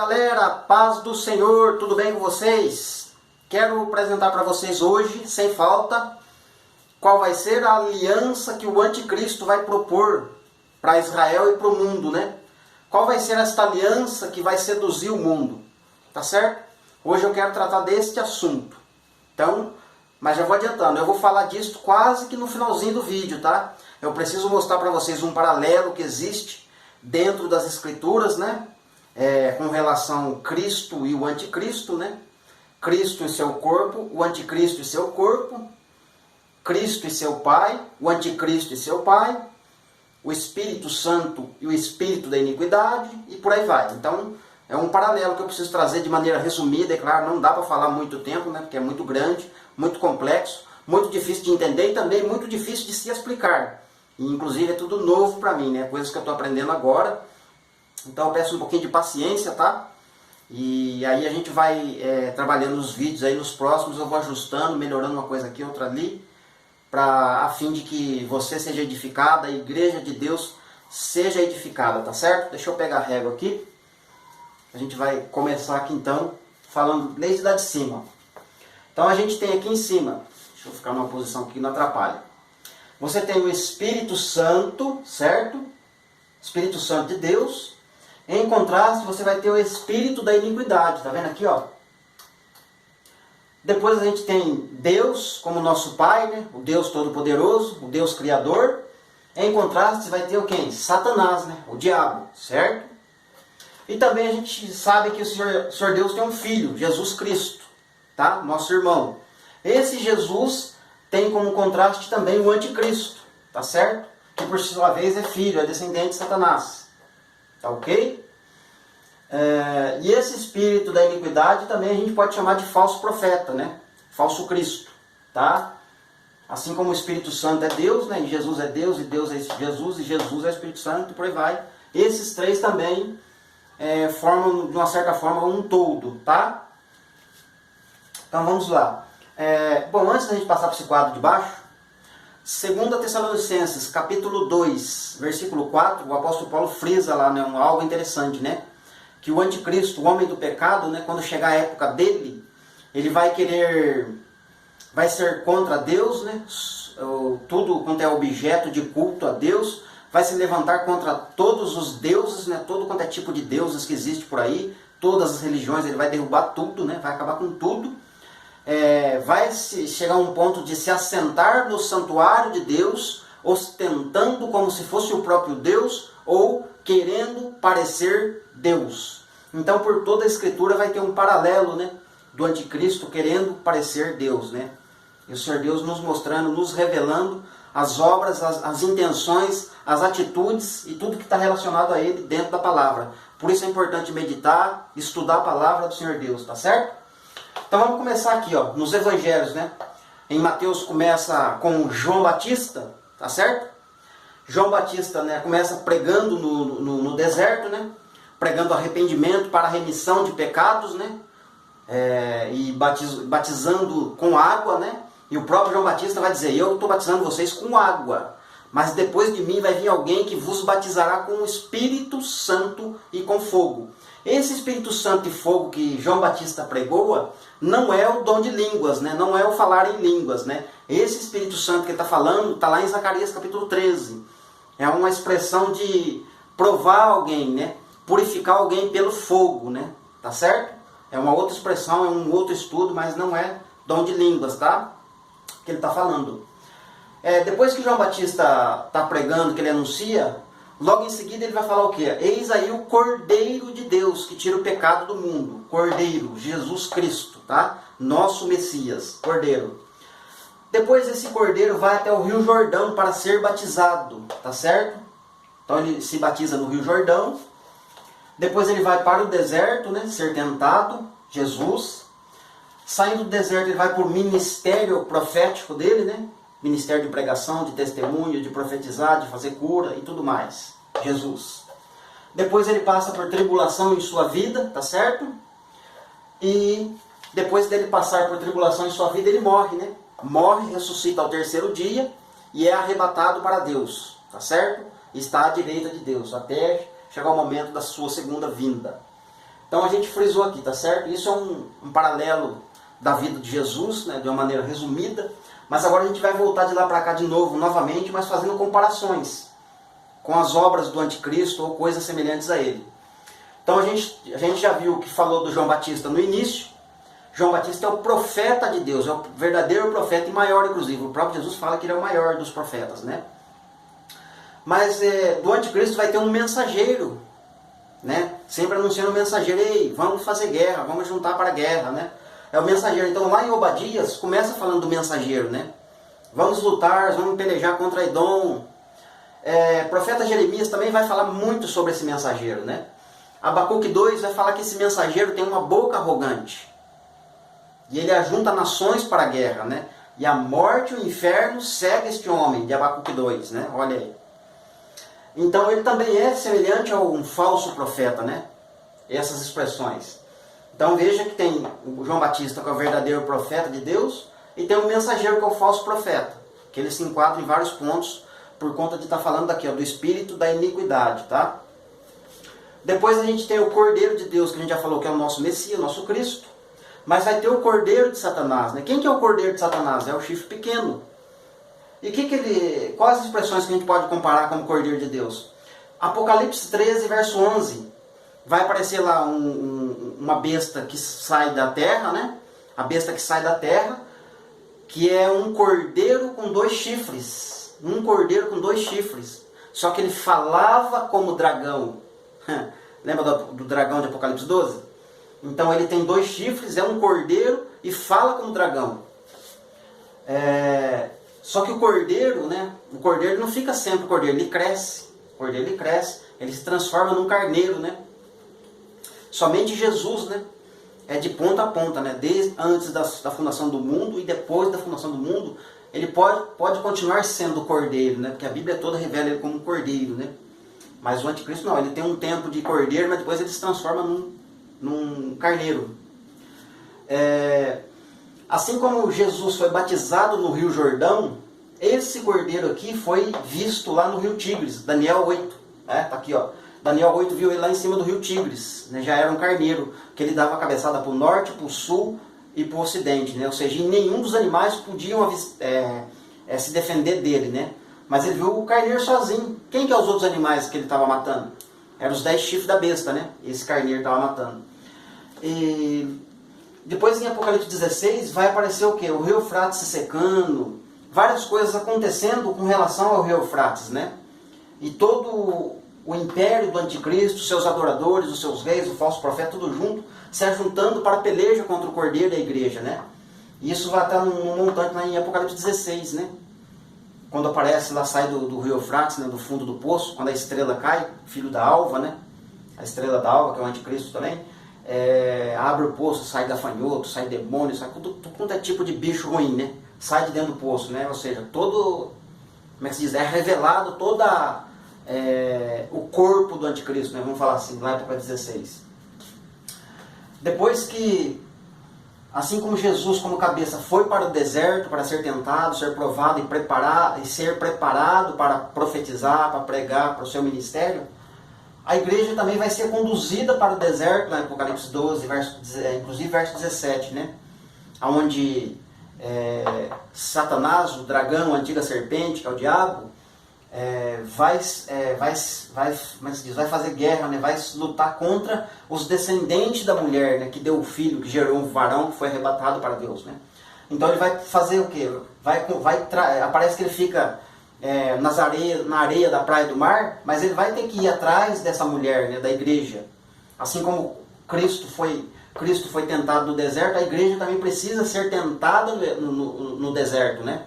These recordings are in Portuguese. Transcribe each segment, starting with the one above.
galera, paz do Senhor, tudo bem com vocês? Quero apresentar para vocês hoje, sem falta, qual vai ser a aliança que o anticristo vai propor para Israel e para o mundo, né? Qual vai ser esta aliança que vai seduzir o mundo, tá certo? Hoje eu quero tratar deste assunto. Então, mas já vou adiantando, eu vou falar disso quase que no finalzinho do vídeo, tá? Eu preciso mostrar para vocês um paralelo que existe dentro das escrituras, né? Com relação ao Cristo e o anticristo, né? Cristo e seu corpo, o anticristo e seu corpo, Cristo e seu pai, o anticristo e seu pai, o Espírito Santo e o espírito da iniquidade, e por aí vai. Então, é um paralelo que eu preciso trazer de maneira resumida, é claro, não dá para falar muito tempo, né? Porque é muito grande, muito complexo, muito difícil de entender e também muito difícil de se explicar. E, inclusive, é tudo novo para mim, né? Coisas que eu estou aprendendo agora. Então eu peço um pouquinho de paciência, tá? E aí a gente vai trabalhando os vídeos aí nos próximos, eu vou ajustando, melhorando uma coisa aqui, outra ali, a fim de que você seja edificada, a igreja de Deus seja edificada, tá certo? Deixa eu pegar a régua aqui. A gente vai começar aqui então, falando desde lá de cima. Então a gente tem aqui em cima, deixa eu ficar numa posição que não atrapalha. Você tem o Espírito Santo, certo? Espírito Santo de Deus. Em contraste, você vai ter o espírito da iniquidade, tá vendo aqui, ó? Depois a gente tem Deus como nosso Pai, né? O Deus Todo-Poderoso, o Deus Criador. Em contraste, você vai ter o quem? Satanás, né? O diabo, certo? E também a gente sabe que o Senhor Deus tem um filho, Jesus Cristo, tá? Nosso irmão. Esse Jesus tem como contraste também o anticristo, tá certo? Que por sua vez é filho, é descendente de Satanás. Tá ok? E esse espírito da iniquidade também a gente pode chamar de falso profeta, né? Falso Cristo, tá? Assim como o Espírito Santo é Deus, né? E Jesus é Deus, e Deus é Jesus, e Jesus é o Espírito Santo, e por aí vai. Esses três também formam, de uma certa forma, um todo, tá? Então vamos lá. Bom, antes da gente passar para esse quadro de baixo, 2 Tessalonicenses, capítulo 2, versículo 4, o apóstolo Paulo frisa lá, né, algo interessante, né? Que o anticristo, o homem do pecado, né, quando chegar a época dele, ele vai ser contra Deus, né? Tudo quanto é objeto de culto a Deus, vai se levantar contra todos os deuses, né? Todo quanto é tipo de deuses que existe por aí, todas as religiões, ele vai derrubar tudo, né? Vai acabar com tudo. Vai chegar a um ponto de se assentar no santuário de Deus, ostentando como se fosse o próprio Deus, ou querendo parecer Deus. Então, por toda a Escritura vai ter um paralelo, né, do anticristo querendo parecer Deus, né? E o Senhor Deus nos mostrando, nos revelando as obras, as intenções, as atitudes e tudo que está relacionado a Ele dentro da palavra. Por isso é importante meditar, estudar a palavra do Senhor Deus, tá certo? Então vamos começar aqui, ó, nos evangelhos, né? Em Mateus começa com João Batista, tá certo? João Batista, né, começa pregando no deserto, né? Pregando arrependimento para a remissão de pecados, né? E batizando com água, né? E o próprio João Batista vai dizer: eu estou batizando vocês com água, mas depois de mim vai vir alguém que vos batizará com o Espírito Santo e com fogo. Esse Espírito Santo e fogo que João Batista pregou não é o dom de línguas, né? Não é o falar em línguas, né? Esse Espírito Santo que ele está falando está lá em Zacarias capítulo 13. É uma expressão de provar alguém, né? Purificar alguém pelo fogo, né? Tá certo? É uma outra expressão, é um outro estudo, mas não é dom de línguas, tá? Que ele está falando. Depois que João Batista está pregando, que ele anuncia, logo em seguida ele vai falar o quê? Eis aí o Cordeiro de Deus que tira o pecado do mundo. Cordeiro, Jesus Cristo, tá? Nosso Messias, Cordeiro. Depois esse Cordeiro vai até o Rio Jordão para ser batizado, tá certo? Então ele se batiza no Rio Jordão. Depois ele vai para o deserto, né? Ser tentado, Jesus. Saindo do deserto ele vai para o ministério profético dele, né? Ministério de pregação, de testemunho, de profetizar, de fazer cura e tudo mais. Jesus. Depois ele passa por tribulação em sua vida, tá certo? E depois dele passar por tribulação em sua vida, ele morre, né? Morre, ressuscita ao terceiro dia e é arrebatado para Deus, tá certo? Está à direita de Deus, até chegar o momento da sua segunda vinda. Então a gente frisou aqui, tá certo? Isso é um paralelo da vida de Jesus, né, de uma maneira resumida. Mas agora a gente vai voltar de lá para cá de novo, novamente, mas fazendo comparações com as obras do anticristo ou coisas semelhantes a ele. Então a gente já viu que falou do João Batista no início. João Batista é o profeta de Deus, é o verdadeiro profeta e maior, inclusive. O próprio Jesus fala que ele é o maior dos profetas, né? Mas do anticristo vai ter um mensageiro, né? Sempre anunciando o mensageiro: ei, vamos fazer guerra, vamos juntar para a guerra, né? É o mensageiro. Então lá em Obadias começa falando do mensageiro, né? Vamos lutar, vamos pelejar contra Edom. Profeta Jeremias também vai falar muito sobre esse mensageiro, né? Abacuque 2 vai falar que esse mensageiro tem uma boca arrogante. E ele ajunta nações para a guerra, né? E a morte e o inferno segue este homem, de Abacuque 2, né? Olha aí. Então ele também é semelhante a um falso profeta, né? Essas expressões. Então veja que tem o João Batista, que é o verdadeiro profeta de Deus, e tem o mensageiro, que é o falso profeta, que ele se enquadra em vários pontos, por conta de estar falando aqui, ó, do espírito da iniquidade, tá? Depois a gente tem o Cordeiro de Deus, que a gente já falou que é o nosso Messias, o nosso Cristo. Mas vai ter o Cordeiro de Satanás, né? Quem que é o Cordeiro de Satanás? É o chifre pequeno. E quais as expressões que a gente pode comparar com o Cordeiro de Deus? Apocalipse 13, verso 11. Vai aparecer lá uma besta que sai da terra, né? A besta que sai da terra, que é um cordeiro com 2 chifres. Um cordeiro com 2 chifres. Só que ele falava como dragão. Lembra do dragão de Apocalipse 12? Então ele tem 2 chifres, é um cordeiro e fala como dragão. Só que o cordeiro, né? O cordeiro não fica sempre cordeiro, ele cresce. O cordeiro ele cresce, ele se transforma num carneiro, né? Somente Jesus, né? É de ponta a ponta, né? Desde antes da fundação do mundo e depois da fundação do mundo, ele pode continuar sendo cordeiro, né? Porque a Bíblia toda revela ele como cordeiro, né? Mas o anticristo não, ele tem um tempo de cordeiro, mas depois ele se transforma num carneiro. Assim como Jesus foi batizado no Rio Jordão, esse cordeiro aqui foi visto lá no Rio Tigres, Daniel 8. Tá aqui, ó. Daniel 8 viu ele lá em cima do Rio Tigres, né? Já era um carneiro, que ele dava a cabeçada para o norte, para o sul e para o ocidente, né? Ou seja, nenhum dos animais podiam se defender dele, né? Mas ele viu o carneiro sozinho. Quem que é os outros animais que ele estava matando? Eram os 10 chifres da besta, né? Esse carneiro estava matando. E depois em Apocalipse 16 vai aparecer o quê? O rio Eufrates se secando, várias coisas acontecendo com relação ao rio Eufrates, né? E todo o império do anticristo, seus adoradores, os seus reis, o falso profeta, tudo junto, se ajuntando para a peleja contra o cordeiro da igreja, né? E isso vai estar num montante lá em Apocalipse 16, né? Quando aparece lá, sai do rio Eufrates, né, do fundo do poço, quando a estrela cai, filho da alva, né? A estrela da alva, que é o anticristo também, abre o poço, sai gafanhoto, sai demônio, sai tudo quanto é tipo de bicho ruim, né? Sai de dentro do poço, né? Ou seja, todo, como é que se diz? É revelado toda o corpo do anticristo, né? Vamos falar assim, lá em Apocalipse 16. Depois que, assim como Jesus, como cabeça, foi para o deserto para ser tentado, ser provado e ser preparado para profetizar, para pregar, para o seu ministério, a igreja também vai ser conduzida para o deserto, lá em Apocalipse 12, inclusive verso 17, né? Onde Satanás, o dragão, a antiga serpente, que é o diabo, vai fazer guerra, né? Vai lutar contra os descendentes da mulher, né? Que deu o filho, que gerou um varão, que foi arrebatado para Deus, né? Então ele vai fazer o quê? Aparece que ele fica na areia da praia do mar, mas ele vai ter que ir atrás dessa mulher, né? Da igreja. Assim como Cristo foi tentado no deserto, a igreja também precisa ser tentada no deserto, né?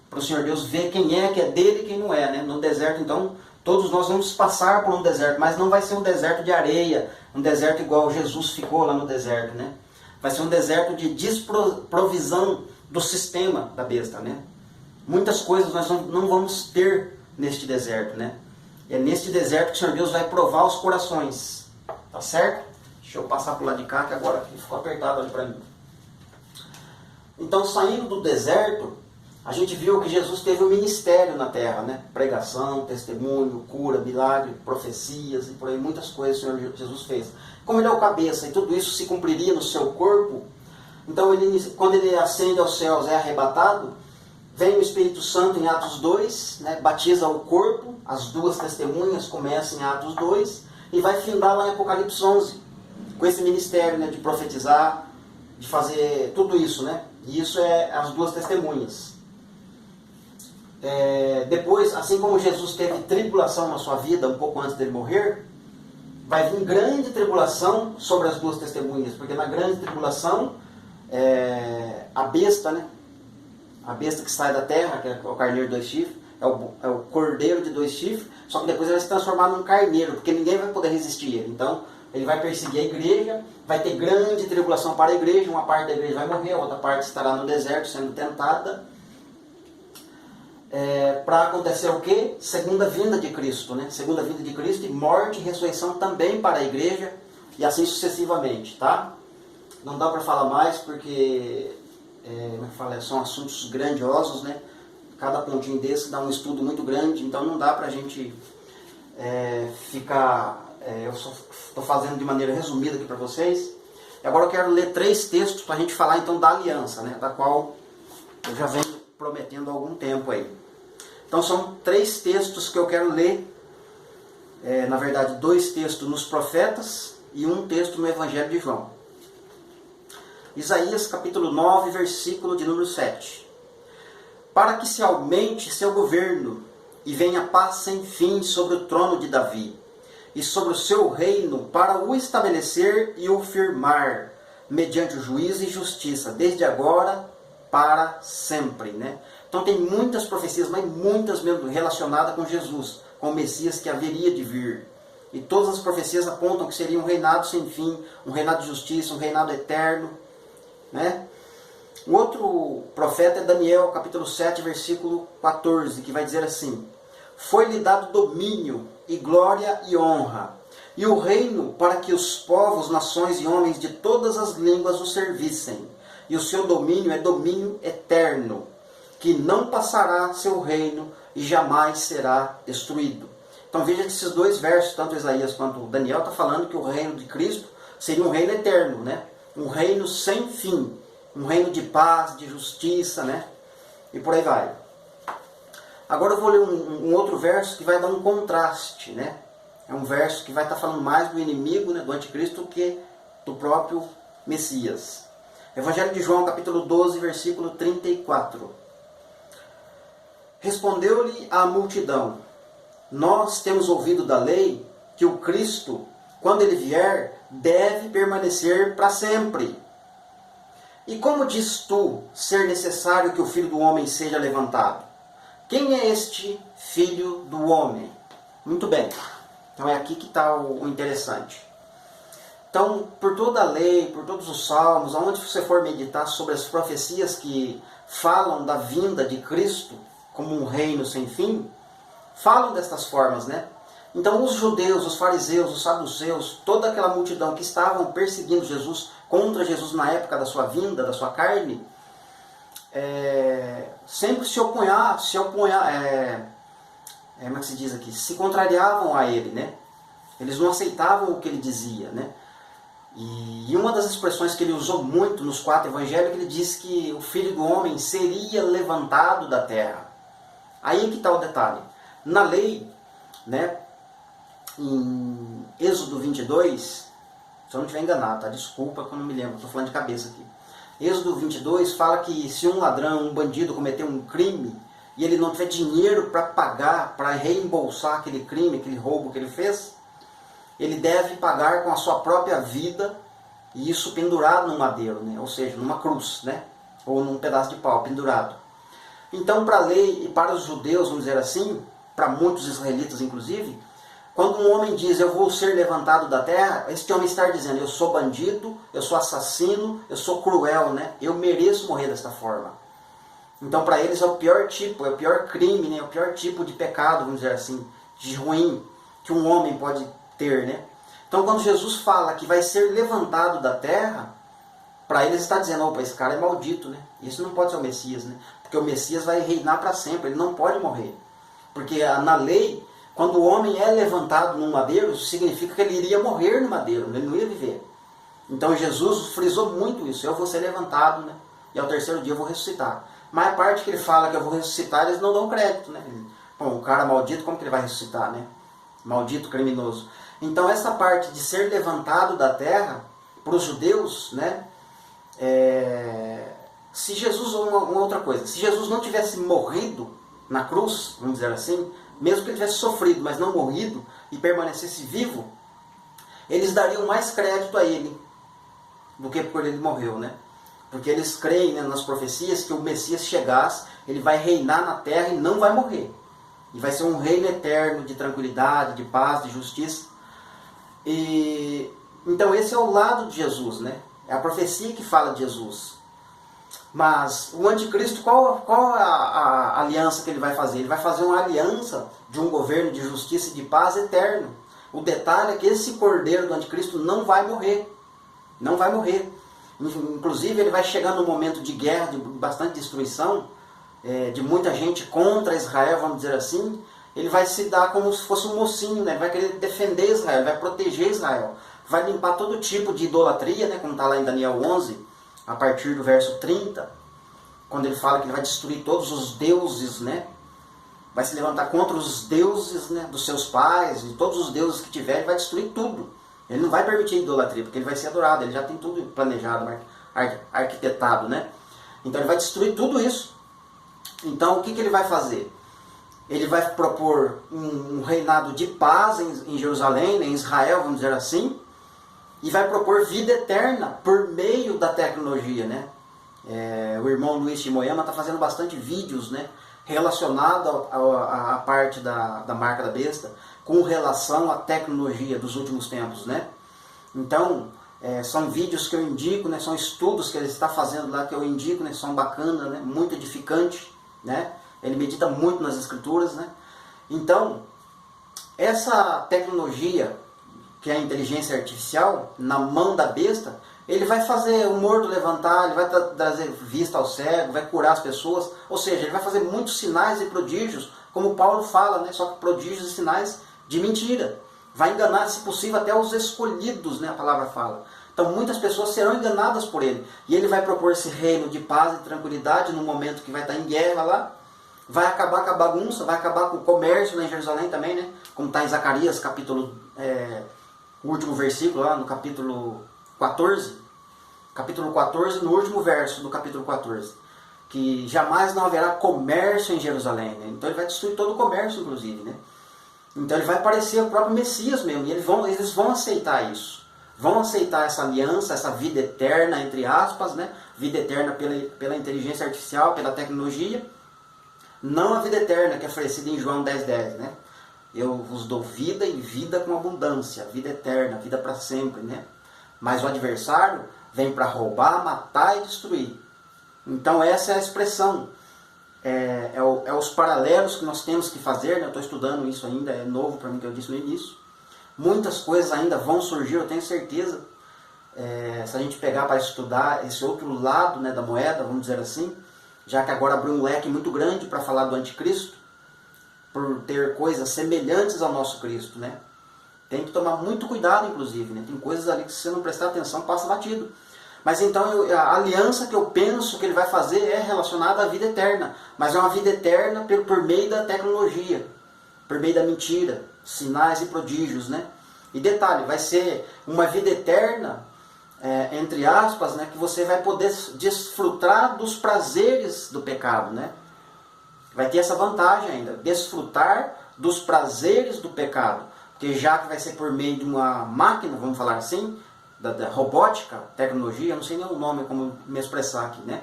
Para o Senhor Deus ver quem é que é dele e quem não é, né? No deserto, então, todos nós vamos passar por um deserto, mas não vai ser um deserto de areia, um deserto igual Jesus ficou lá no deserto, né? Vai ser um deserto de desprovisão do sistema da besta, né? Muitas coisas nós não vamos ter neste deserto, né? É neste deserto que o Senhor Deus vai provar os corações, tá certo? Deixa eu passar para o lado de cá, que agora ficou apertado ali para mim. Então, saindo do deserto, A gente viu que Jesus teve um ministério na terra, né? Pregação, testemunho, cura, milagre, profecias e por aí muitas coisas o Senhor Jesus fez. Como ele é o cabeça e tudo isso se cumpriria no seu corpo, então quando ele ascende aos céus, é arrebatado, vem o Espírito Santo em Atos 2, né? Batiza o corpo, as duas testemunhas começam em Atos 2 e vai findar lá em Apocalipse 11, com esse ministério, né? De profetizar, de fazer tudo isso, né? E isso é as duas testemunhas. Depois, assim como Jesus teve tribulação na sua vida um pouco antes dele morrer, vai vir grande tribulação sobre as duas testemunhas, porque na grande tribulação a besta, né? A besta que sai da terra, que é o carneiro de 2 chifres, é o cordeiro de 2 chifres, só que depois ele vai se transformar num carneiro, porque ninguém vai poder resistir ele. Então ele vai perseguir a igreja, vai ter grande tribulação para a igreja, uma parte da igreja vai morrer, a outra parte estará no deserto sendo tentada. Para acontecer o quê? Segunda vinda de Cristo, né? Segunda vinda de Cristo e morte e ressurreição também para a igreja e assim sucessivamente, tá? Não dá para falar mais porque são assuntos grandiosos, né? Cada pontinho desse dá um estudo muito grande, então não dá para a gente ficar... eu só estou fazendo de maneira resumida aqui para vocês. E agora eu quero ler 3 textos para a gente falar então da aliança, né? Da qual eu já venho prometendo há algum tempo aí. Então são 3 textos que eu quero ler, na verdade 2 textos nos profetas e 1 texto no Evangelho de João. Isaías capítulo 9, versículo de número 7. Para que se aumente seu governo e venha paz sem fim sobre o trono de Davi, e sobre o seu reino para o estabelecer e o firmar, mediante o juízo e justiça, desde agora para sempre, né? Então tem muitas profecias, mas muitas mesmo relacionadas com Jesus, com o Messias que haveria de vir. E todas as profecias apontam que seria um reinado sem fim, um reinado de justiça, um reinado eterno, né? O outro profeta é Daniel, capítulo 7, versículo 14, que vai dizer assim: foi-lhe dado domínio e glória e honra, e o reino para que os povos, nações e homens de todas as línguas o servissem. E o seu domínio é domínio eterno, que não passará seu reino e jamais será destruído. Então veja que esses 2 versos, tanto Isaías quanto Daniel, está falando que o reino de Cristo seria um reino eterno, né? Um reino sem fim, um reino de paz, de justiça, né? E por aí vai. Agora eu vou ler um outro verso que vai dar um contraste, né? É um verso que vai estar falando mais do inimigo, né, do anticristo, que do próprio Messias. Evangelho de João, capítulo 12, versículo 34. Respondeu-lhe a multidão: nós temos ouvido da lei que o Cristo, quando ele vier, deve permanecer para sempre. E como diz tu ser necessário que o Filho do Homem seja levantado? Quem é este Filho do Homem? Muito bem. Então é aqui que está o interessante. Então, por toda a lei, por todos os salmos, aonde você for meditar sobre as profecias que falam da vinda de Cristo como um reino sem fim, falam destas formas, né? Então os judeus, os fariseus, os saduceus, toda aquela multidão que estavam perseguindo Jesus, contra Jesus na época da sua vinda, da sua carne, sempre como é que se diz aqui? Se contrariavam a ele, né? Eles não aceitavam o que ele dizia, né? E uma das expressões que ele usou muito nos 4 evangelhos, ele disse que o Filho do Homem seria levantado da terra. Aí que está o detalhe. Na lei, né, em Êxodo 22, se eu não estiver enganado, tá? Desculpa que eu não me lembro, estou falando de cabeça aqui. Êxodo 22 fala que se um ladrão, um bandido cometer um crime e ele não tiver dinheiro para pagar, para reembolsar aquele crime, aquele roubo que ele fez, ele deve pagar com a sua própria vida, e isso pendurado no madeiro, né? Ou seja, numa cruz, né? Ou num pedaço de pau pendurado. Então, para a lei e para os judeus, vamos dizer assim, para muitos israelitas inclusive, quando um homem diz eu vou ser levantado da terra, este homem está dizendo eu sou bandido, eu sou assassino, eu sou cruel, né? Eu mereço morrer desta forma. Então, para eles é o pior tipo, é o pior crime, né? É o pior tipo de pecado, vamos dizer assim, de ruim que um homem pode ter, né? Então, quando Jesus fala que vai ser levantado da terra, para eles está dizendo, opa, esse cara é maldito, né? Isso não pode ser o Messias, né? porque o Messias vai reinar para sempre, ele não pode morrer. Porque na lei, quando o homem é levantado num madeiro, isso significa que ele iria morrer no madeiro, ele não ia viver. Então Jesus frisou muito isso, eu vou ser levantado, né? E ao terceiro dia eu vou ressuscitar. Mas a parte que ele fala que eu vou ressuscitar, eles não dão crédito, né? Bom, o cara maldito, como que ele vai ressuscitar, né? Maldito criminoso. Então essa parte de ser levantado da terra, para os judeus, né? Se Jesus, uma outra coisa, se Jesus não tivesse morrido na cruz, vamos dizer assim, mesmo que ele tivesse sofrido, mas não morrido, e permanecesse vivo, eles dariam mais crédito a ele, do que por ele morreu, né? Porque eles creem, né, nas profecias que o Messias chegasse, ele vai reinar na terra e não vai morrer. E vai ser um reino eterno de tranquilidade, de paz, de justiça. Então esse é o lado de Jesus, né? É a profecia que fala de Jesus. Mas o anticristo, qual a aliança que ele vai fazer? Ele vai fazer uma aliança de um governo de justiça e de paz eterno. O detalhe é que esse cordeiro do anticristo não vai morrer. Não vai morrer. Inclusive ele vai chegar num momento de guerra, de bastante destruição, de muita gente contra Israel, vamos dizer assim. Ele vai se dar como se fosse um mocinho, né? Ele vai querer defender Israel, vai proteger Israel. Vai limpar todo tipo de idolatria, né? Como está lá em Daniel 11, a partir do verso 30, quando ele fala que ele vai destruir todos os deuses, né? Vai se levantar contra os deuses, né, dos seus pais, e todos os deuses que tiver, ele vai destruir tudo. Ele não vai permitir idolatria, porque ele vai ser adorado, ele já tem tudo planejado, arquitetado, né? Então ele vai destruir tudo isso. Então o que ele vai fazer? Ele vai propor um reinado de paz em Jerusalém, em Israel, vamos dizer assim, e vai propor vida eterna por meio da tecnologia, né? O irmão Luiz de Moyama está fazendo bastante vídeos, né, relacionado à parte da marca da besta, com relação à tecnologia dos últimos tempos, né? Então, são vídeos que eu indico, né, são estudos que ele está fazendo lá que eu indico, né, são bacanas, né, muito edificante, né? Ele medita muito nas escrituras, né? Então, essa tecnologia, que é a inteligência artificial, na mão da besta, ele vai fazer o morto levantar, ele vai trazer vista ao cego, vai curar as pessoas, ou seja, ele vai fazer muitos sinais e prodígios, como Paulo fala, né? Só que prodígios e sinais de mentira. Vai enganar, se possível, até os escolhidos, né? A palavra fala. Então muitas pessoas serão enganadas por ele. E ele vai propor esse reino de paz e tranquilidade no momento que vai estar em guerra lá. Vai acabar com a bagunça, vai acabar com o comércio lá em Jerusalém também, né? Como está em Zacarias, capítulo, o último versículo lá no capítulo 14. Capítulo 14, no último verso do capítulo 14. Que jamais não haverá comércio em Jerusalém, né? Então ele vai destruir todo o comércio, inclusive, né? Então ele vai parecer o próprio Messias mesmo. E eles vão aceitar isso. Vão aceitar essa aliança, essa vida eterna, entre aspas, né? Vida eterna pela inteligência artificial, pela tecnologia. Não a vida eterna que é oferecida em João 10:10, né? Eu vos dou vida e vida com abundância, vida eterna, vida para sempre, né? Mas o adversário vem para roubar, matar e destruir. Então essa é a expressão, os paralelos que nós temos que fazer, né? Eu estou estudando isso ainda, é novo para mim, que eu disse no início. Muitas coisas ainda vão surgir, eu tenho certeza. Se a gente pegar para estudar esse outro lado, né, da moeda, vamos dizer assim, já que agora abriu um leque muito grande para falar do anticristo, por ter coisas semelhantes ao nosso Cristo, né? Tem que tomar muito cuidado, inclusive, né? Tem coisas ali que se você não prestar atenção, passa batido. Mas então a aliança que eu penso que ele vai fazer é relacionada à vida eterna, mas é uma vida eterna por meio da tecnologia, por meio da mentira, sinais e prodígios, né? E detalhe, vai ser uma vida eterna, entre aspas, né, que você vai poder desfrutar dos prazeres do pecado, né? Vai ter essa vantagem ainda, desfrutar dos prazeres do pecado, porque já que vai ser por meio de uma máquina, vamos falar assim, da robótica, tecnologia, eu não sei nem o nome como me expressar aqui, né?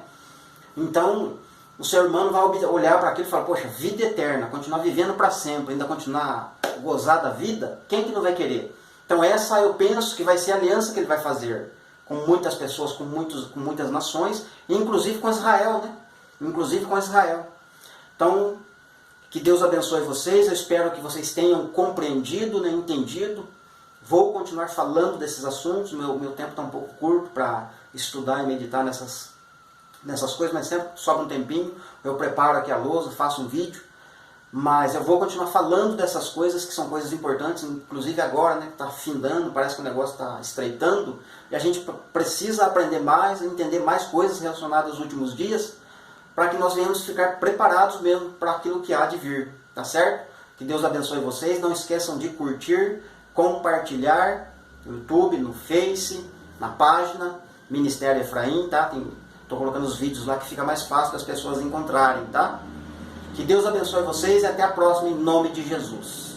Então, o ser humano vai olhar para aquilo e falar, poxa, vida eterna, continuar vivendo para sempre, ainda continuar a gozar da vida, quem que não vai querer? Então essa eu penso que vai ser a aliança que ele vai fazer com muitas pessoas, com muitas nações, inclusive com Israel, né? Inclusive com Israel. Então, que Deus abençoe vocês, eu espero que vocês tenham compreendido, né, entendido. Vou continuar falando desses assuntos, meu tempo está um pouco curto para estudar e meditar nessas coisas, mas sempre sobra um tempinho, eu preparo aqui a lousa, faço um vídeo, mas eu vou continuar falando dessas coisas que são coisas importantes, inclusive agora, né, que está findando, parece que o negócio está estreitando, e a gente precisa aprender mais, entender mais coisas relacionadas aos últimos dias, para que nós venhamos ficar preparados mesmo para aquilo que há de vir, tá certo? Que Deus abençoe vocês, não esqueçam de curtir, compartilhar no YouTube, no Face, na página Ministério Efraim, tá? Estou colocando os vídeos lá que fica mais fácil das pessoas encontrarem, tá? Que Deus abençoe vocês e até a próxima em nome de Jesus.